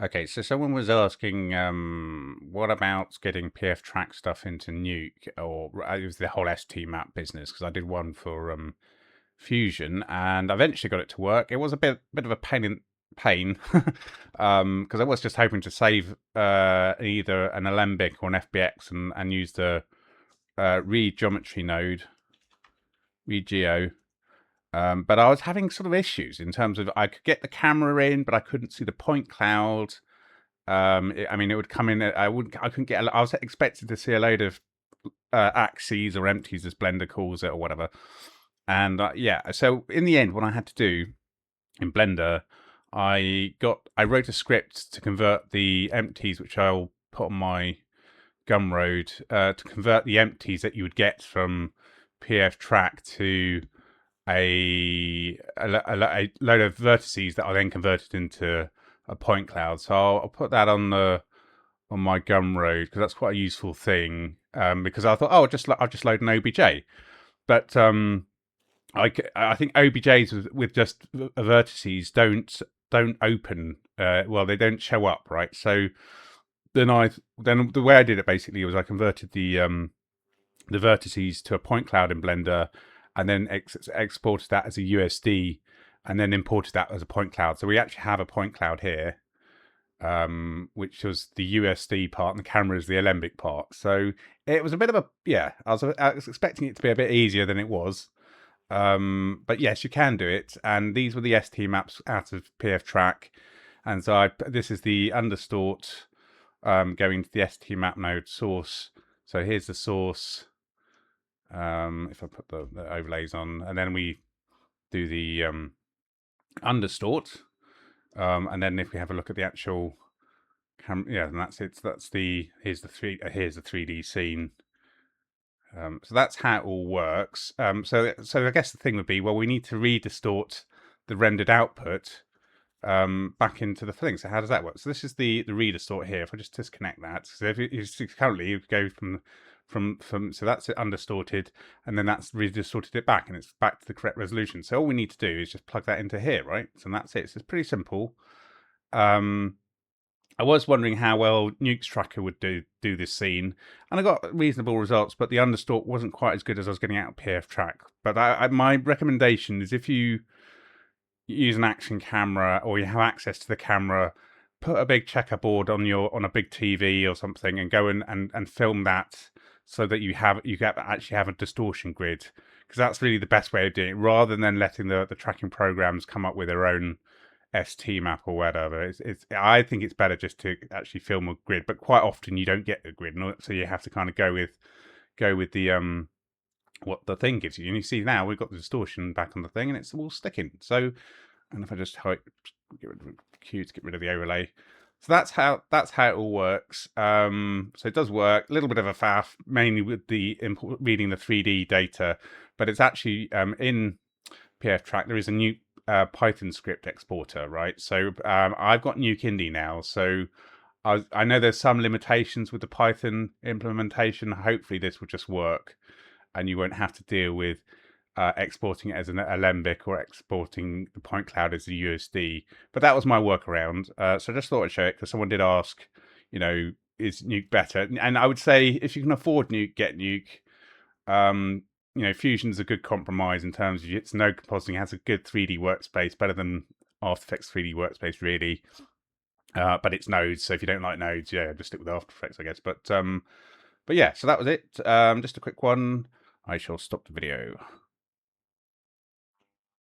Okay, so someone was asking, what about getting Pftrack stuff into Nuke, or it was the whole stmap business, because I did one for Fusion, and I eventually got it to work. It was a bit of a pain, because I was just hoping to save either an Alembic or an FBX and use the read geometry node, read geo. But I was having sort of issues in terms of I could get the camera in, but I couldn't see the point cloud. I mean, it would come in. I couldn't get. I was expected to see a load of axes or empties, as Blender calls it, or whatever. And yeah, so in the end, what I had to do in Blender, I wrote a script to convert the empties, which I'll put on my Gumroad, to convert the empties that you would get from Pftrack to a load of vertices that are then converted into a point cloud. So I'll put that on my Gumroad, because that's quite a useful thing. Because I thought, oh, I'll just load an OBJ, but I think OBJs with just vertices don't open. Well, they don't show up, right? So then the way I did it basically was I converted the vertices to a point cloud in Blender, and then exported that as a USD, and then imported that as a point cloud. So we actually have a point cloud here, which was the USD part, and the camera is the Alembic part. So it was a bit of I was expecting it to be a bit easier than it was. But yes, you can do it. And these were the stmaps out of Pftrack. And so this is the understort going to the stmap node source. So here's the source. If I put the overlays on, and then we do the understort, and then if we have a look at the actual camera, yeah, and that's it. Here's the 3D scene. So that's how it all works. So I guess the thing would be, well, we need to redistort the rendered output back into the thing. So how does that work? So this is the redistort here. If I just disconnect that, so if you currently you go from so that's it undistorted, and then that's redistorted it back, and it's back to the correct resolution. So all we need to do is just plug that into here, right? So that's it. So it's pretty simple. I was wondering how well Nuke's tracker would do this scene, and I got reasonable results, but the understalk wasn't quite as good as I was getting out of Pftrack. But my recommendation is, if you use an action camera or you have access to the camera, put a big checkerboard on a big TV or something, and go and film that, so that you actually have a distortion grid, because that's really the best way of doing it, rather than letting the tracking programs come up with their own stmap or whatever. I think it's better just to actually film a grid, but quite often you don't get a grid, so you have to kind of go with the what the thing gives you. And you see now we've got the distortion back on the thing, and it's all sticking. So, and if I just get rid of Q to get rid of the overlay. So that's how it all works. So it does work. A little bit of a faff, mainly with the reading the 3D data, but it's actually in Pftrack there is a new Python script exporter, right? So I've got Nuke Indie now, so I know there's some limitations with the Python implementation. Hopefully this will just work, and you won't have to deal with exporting it as an Alembic or exporting the point cloud as a USD. But that was my workaround. So I just thought I'd show it, because someone did ask, is Nuke better? And I would say, if you can afford Nuke, get Nuke. Fusion's a good compromise in terms of its node compositing. It has a good 3D workspace, better than After Effects 3D workspace, really. But it's nodes, so if you don't like nodes, yeah, just stick with After Effects, I guess. But yeah, so that was it. Just a quick one. I shall stop the video.